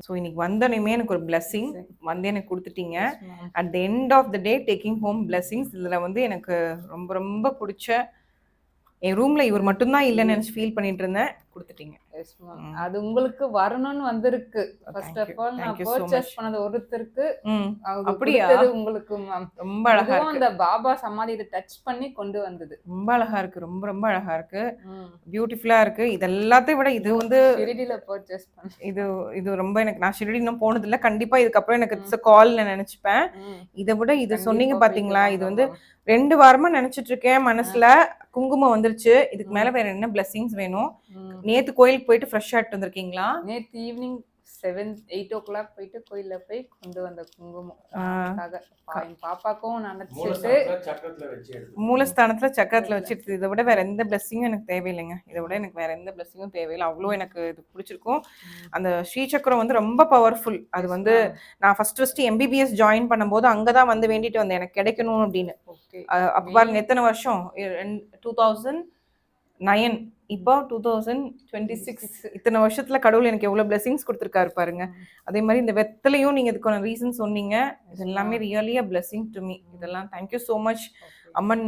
So இன்னைக்கு வந்தோடனே எனக்கு ஒரு பிளெஸ்ஸிங் வந்து எனக்கு கொடுத்துட்டீங்க. Yes, ma'am. At the end of the day taking home blessings. இதில் வந்து எனக்கு ரொம்ப ரொம்ப பிடிச்ச என் ரூம்ல இவர் மட்டும்தான் இல்லைன்னு நினச்சி ஃபீல் பண்ணிட்டு இருந்தேன். கொடுத்துட்டீங்க. Yes, ma'am. அது உங்களுக்கு வரணும்னு வந்திருக்கு. ஃபர்ஸ்ட் ஆஃப் ஆல் நான் பர்ச்சேஸ் பண்ணது ஒருத்தருக்கு அப்படியா? உங்களுக்கு மேம். ரொம்ப அழகா இருக்கு. அந்த பாபா சமாதி இதை டச் பண்ணி கொண்டு வந்தது. ரொம்ப அழகா இருக்கு. ரொம்ப ரொம்ப அழகா இருக்கு. பியூட்டிஃபுல்லா இருக்கு. இது எல்லாத்தையும் விட இது வந்து ஷிரடியில பர்ச்சேஸ் பண்ண இது ரொம்ப எனக்கு நான் ஷிரடி இன்னும் போனது இல்லை. கண்டிப்பா இதுக்கப்புறம் எனக்கு இட்ஸ் கால் நான் நினைச்சுப்பேன். இதை விட இது சொன்னீங்க பாத்தீங்களா, இது வந்து 2 வாரமா நினைச்சிட்டு இருக்கேன் மனசுல. குங்குமம் வந்துருச்சு. இதுக்கு மேல வேற என்ன பிளெஸிங்ஸ் வேணும்? நேத்து கோயிலுக்கு போயிட்டு ஃப்ரெஷ் ஆகிட்டு வந்திருக்கீங்களா? நேத்து ஈவினிங் 7-8 o'clock போயிட்டு கோயில்ல போய் கொண்டு வந்த குங்குமம் பாப்பாக்கும் நினைச்சிட்டு மூலஸ்தானத்துல சக்கரத்துல வச்சுட்டு. இதை விட வேற எந்த பிளெஸிங்கும் எனக்கு தேவையில்லைங்க. இதை விட எனக்கு வேற எந்த பிளெஸிங்கும் தேவையில்லை. அவ்வளோ எனக்கு இது பிடிச்சிருக்கும். அந்த ஸ்ரீசக்கரம் வந்து ரொம்ப பவர்ஃபுல். அது வந்து நான் ஃபர்ஸ்ட் எம்பிபிஎஸ் ஜாயின் பண்ணும்போது அங்கதான் வந்து வேண்டிட்டு வந்தேன் எனக்கு கிடைக்கணும் அப்படின்னு. அப்ப பாருங்க எத்தனை வருஷம், 2009, இப்போ 2026. இத்தனை வருஷத்துல கடவுள் எனக்கு எவ்வளவு பிளெஸிங்ஸ் கொடுத்துருக்காரு பாருங்க. அதே மாதிரி இந்த வெத்தலையும் நீங்க இதுக்கான ரீசன் சொன்னீங்க. இது எல்லாமே really a blessing to me. இதெல்லாம் தேங்க்யூ ஸோ மச். அம்மன்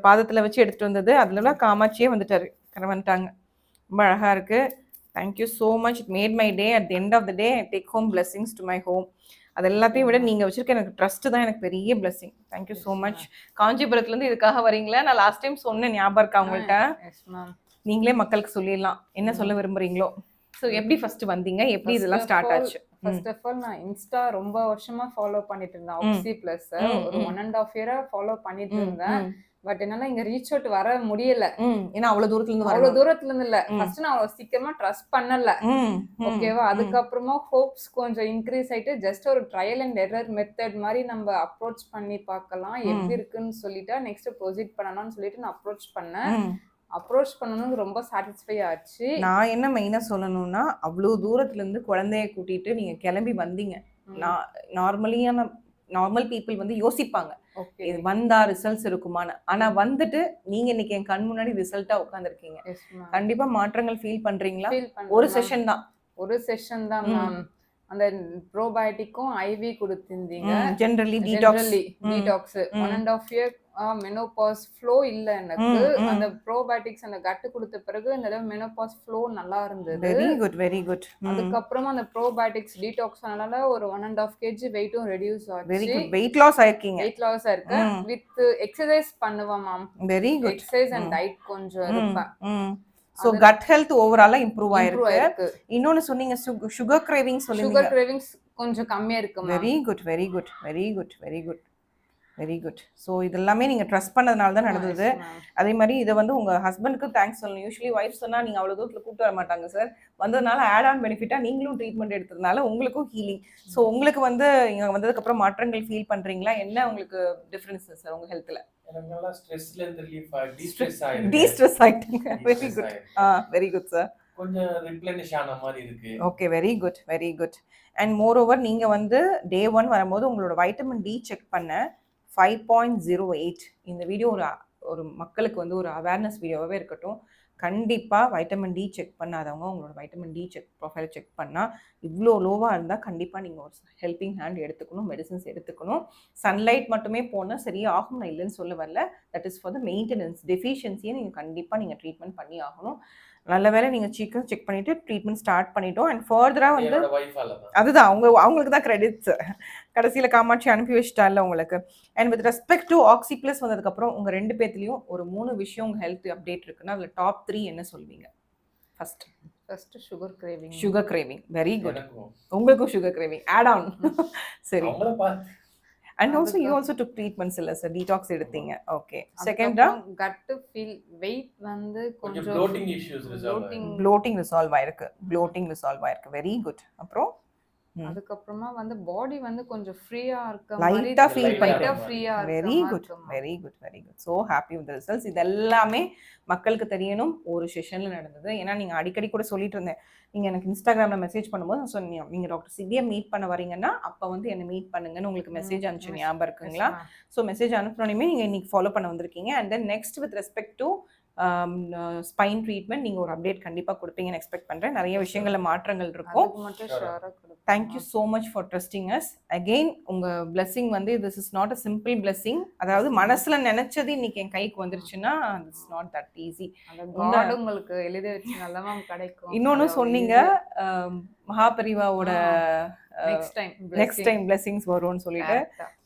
பாதத்துல வச்சு எடுத்துட்டு வந்தது, அதுலலாம் காமாட்சியே வந்துட்டாங்க. ரொம்ப அழகா இருக்கு. Thank you so much. It made my day. At the end of the day I take home blessings to my home. அது எல்லாத்தையும் விட நீங்க வச்சிருக்க எனக்கு ட்ரஸ்ட் தான் எனக்கு பெரிய பிளெஸிங். Thank you so much. காஞ்சிபுரத்துல இருந்து இதுக்காக வரீங்களா? நான் லாஸ்ட் டைம் சொன்னேன், ஞாபகம் இருக்கா உங்கள்கிட்ட? நீங்களே மக்களுக்கு சொல்லிடலாம் என்ன சொல்ல விரும்புறீங்களோ. ஸோ எப்படி ஃபர்ஸ்ட் வந்தீங்க, எப்படி இதெல்லாம் ஸ்டார்ட் ஆச்சு? ஃபர்ஸ்ட் ஆஃப் ஆல் நான் இன்ஸ்டா ரொம்ப வருஷமா ஃபாலோ பண்ணிட்டு இருந்தேன். ஆக்சி பிளஸ் ஒரு 1.5 year ஃபாலோ பண்ணிட்டு இருந்தேன். பட் என்னால இங்க ரீச் அவுட் வர முடியல. ஏன்னா அவ்வளவு தூரத்துல இருந்து இல்ல. ஃபர்ஸ்ட் நான் அவ்வளவு சீக்கிரமா ட்ரஸ்ட் பண்ணல. ஓகேவா? அதுக்கப்புறமா ஹோப்ஸ் கொஞ்சம் இன்க்ரீஸ் ஆயிட்டு ஜஸ்ட் ஒரு ட்ரையல் அண்ட் எரர் மெத்தட் மாதிரி நம்ம அப்ரோச் பண்ணி பார்க்கலாம் எப்படி இருக்குன்னு சொல்லிட்டு நெக்ஸ்ட் ப்ரொசீட் பண்ணணும்னு சொல்லிட்டு நான் அப்ரோச் பண்ணணும். ரொம்ப சாட்டிஸ்ஃபை ஆச்சு. நான் என்ன மெயினா சொல்லணும்னா, அவ்வளவு தூரத்துல இருந்து குழந்தைய கூட்டிட்டு நீங்க கிளம்பி வந்தீங்க. நார்மல் பீப்புள் வந்து யோசிப்பாங்க இது வந்தா ரிசல்ட்ஸ் இருக்குமான்னு. ஆனா வந்துட்டு நீங்க இன்னைக்கு என் கண் முன்னாடி ரிசல்ட்டா உட்காந்துருக்கீங்க. கண்டிப்பா மாற்றங்கள் ஃபீல் பண்றீங்களா? ஒரு செஷன் தான் மேம். அந்த ப்ரோபயோட்டிக்கும் ஐவி கொடுத்திருந்தீங்க. Generally detox 1.5 year menopause flow இல்ல எனக்கு. அந்த ப்ரோபயோட்டிக்ஸ் அந்த கட்டு கொடுத்த பிறகு இந்த மெனோபாஸ் ஃப்ளோ நல்லா இருந்தது. Very good. அதுக்கப்புறமா அந்த ப்ரோபயோட்டிக்ஸ் டீடாக்ஸ்னால ஒரு 1.5 kg வெயிட்டும் ரெடியூஸ் ஆச்சு. Very good. வெயிட் லாஸ் ஆயிருக்கு. வித் எக்ஸசைஸ் பண்ணுவேன் ma'am. Very good. Exercise and diet கொஞ்சம் இருப்பேன். சோ கட் ஹெல்த் ஓவராலா இம்ப்ரூவ் ஆயிருக்கு. இன்னொன்னு சொன்னீங்க சுகர் கிரேவிங்ஸ் சொல்லுங்க. சுகர் கிரேவிங்ஸ் கொஞ்சம் கம்மியா இருக்கு. Very good. ஸோ இதெல்லாமே நீங்கள் ட்ரஸ்ட் பண்ணதுனால தான் நடந்தது. அதே மாதிரி இதை வந்து உங்கள் ஹஸ்பண்டுக்கும் தேங்க்ஸ் சொல்லணும். யூஸ்வலி ஒய்ஃப் சொன்னால் நீங்கள் அவ்வளோ தூரத்தில் கூப்பிட்டு வர மாட்டாங்க சார். வந்ததுனால ஆட் ஆன் பெனிஃபிட்டாக நீங்களும் ட்ரீட்மெண்ட் எடுத்ததுனால உங்களுக்கும் ஹீலிங். ஸோ உங்களுக்கு வந்து இங்கே வந்ததுக்கப்புறம் மாற்றங்கள் ஃபீல் பண்ணுறீங்களா? என்ன உங்களுக்கு டிஃப்ரென்ஸ் சார் உங்கள் ஹெல்த்தில்? டீஸ்ட்ரெஸ் ஆயிட்டீங்க. Very good sir. கொஞ்சம் ரிப்ளனிஷ் ஆன மாதிரி இருக்கு. Okay, very good. And more over நீங்கள் வந்து Day 1 வரும்போது உங்களோட வைட்டமின் டி செக் பண்ண 5.08. இந்த வீடியோ ஒரு மக்களுக்கு வந்து ஒரு அவேர்னஸ் வீடியோவாகவே இருக்கட்டும். கண்டிப்பாக வைட்டமின் டி செக் பண்ணாதவங்க உங்களோட வைட்டமின் டி ப்ரொஃபைல் செக் பண்ணால் இவ்வளோ லோவாக இருந்தால் கண்டிப்பாக நீங்கள் ஒரு ஹெல்பிங் ஹேண்ட் எடுத்துக்கணும், மெடிசன்ஸ் எடுத்துக்கணும். சன்லைட் மட்டுமே போனால் சரியாகும், நான் இல்லைன்னு சொல்ல வரல. That is for the maintenance. டெஃபிஷியன்சியை நீங்கள் கண்டிப்பாக நீங்கள் ட்ரீட்மெண்ட் பண்ணி ஆகணும். நல்ல வேலை நீங்கள் சீக்கிரம் செக் பண்ணிவிட்டு ட்ரீட்மெண்ட் ஸ்டார்ட் பண்ணிட்டோம். அண்ட் ஃபர்தராக வந்து அதுதான் அவங்களுக்கு தான் கிரெடிட்ஸ். கடைசியில் காமாட்சி அனுப்பி வச்சிட்டால உங்களுக்கு. And with respect to oxy plus வந்ததுக்கப்புறம் உங்கள் 2 பேர்த்துலையும் ஒரு 3 விஷயம் உங்கள் ஹெல்த் அப்டேட் இருக்குன்னா அதில் டாப் 3 என்ன சொல்வீங்க? First sugar craving. Very good. உங்களுக்கும் சுகர் கிரேவிங் ஆட் ஆன். சரி. And also you also took treatments இல்ல சார், detox எடுத்தீங்க. ஓகே. செகண்டா gut feel weight வந்து கொஞ்சம் bloating resolve ஆயிருக்கு. Very good. அப்புறம் அதுக்கப்புறமா வந்து பாடி வந்து கொஞ்சம் ஃப்ரீயா இருக்க மாதிரி லைட்டா ஃபீல் பண்றீங்க. Very good. So happy with the results. இதெல்லாமே மக்களுக்கு தெரியணும். ஒரு செஷன்ல நடந்தது. ஏன்னா நீங்க அடிக்கடி கூட சொல்லிட்டு இருந்தேன், நீங்க எனக்கு இன்ஸ்டாகிராம்ல மெசேஜ் பண்ணும்போது சொன்னீங்க நீங்க டாக்டர் சிவியை மீட் பண்ண வரீங்கன்னா அப்ப வந்து என்ன மீட் பண்ணுங்கன்னு உங்களுக்கு மெசேஜ் அனுப்பிச்சு ஞாபகம் இருக்குங்களா? ஸோ மெசேஜ் அனுப்பினோடனே நீங்க இன்னைக்கு ஃபாலோ பண்ண வந்திருக்கீங்க. And then next with respect to spine treatment நீங்கள் ஒரு அப்டேட் கண்டிப்பாக கொடுப்பீங்கன்னு எக்ஸ்பெக்ட் பண்ணுறேன். நிறைய விஷயங்களில் மாற்றங்கள் இருக்கும். அதுக்கு மட்டும் ஷுவரா கொடுப்போம். Thank you so much for trusting as. Again உங்கள் பிளெஸிங் வந்து this is not a simple blessing. அதாவது மனசில் நினச்சது இன்னைக்கு என் கைக்கு வந்துருச்சுன்னா இட்ஸ் நாட் தட் ஈஸி. அந்த காட் உங்களுக்கு எழுதி வச்சு நல்லா மேம் கிடைக்கும். இன்னொன்று சொன்னீங்க மகாபரிவாவோட நெக்ஸ்ட் டைம் பிளெஸிங்ஸ் வரும்னு சொல்லிட்டு.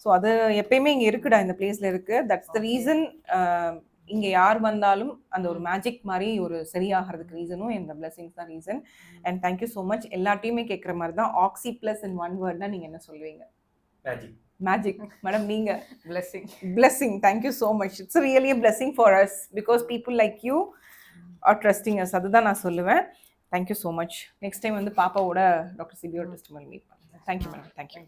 ஸோ அது எப்பயுமே இங்கே இருக்குடா, இந்த பிளேஸ்ல இருக்கு. That's the reason. இங்கே யார் வந்தாலும் அந்த ஒரு மேஜிக் மாதிரி ஒரு சரியாகிறதுக்கு ரீசனும் இந்த பிளெஸிங்ஸ் தான் reason. And thank you so much. எல்லாத்தையுமே கேட்குற மாதிரி தான் ஆக்சி ப்ளஸ் இன் ஒன் வேர்ட்னா நீங்கள் என்ன சொல்லுவீங்க? மேஜிக். மேஜிக். மேடம் நீங்க? Blessing. Thank you so much. It's really a blessing for us because people like you are trusting us. அதுதான் நான் சொல்லுவேன். Thank you so much. Next time வந்து பாப்பாவோட டாக்டர் சிபியோட டெஸ்டிமோனியல் மீட் பண்ணுறேன். Thank you madam. தேங்க்யூ.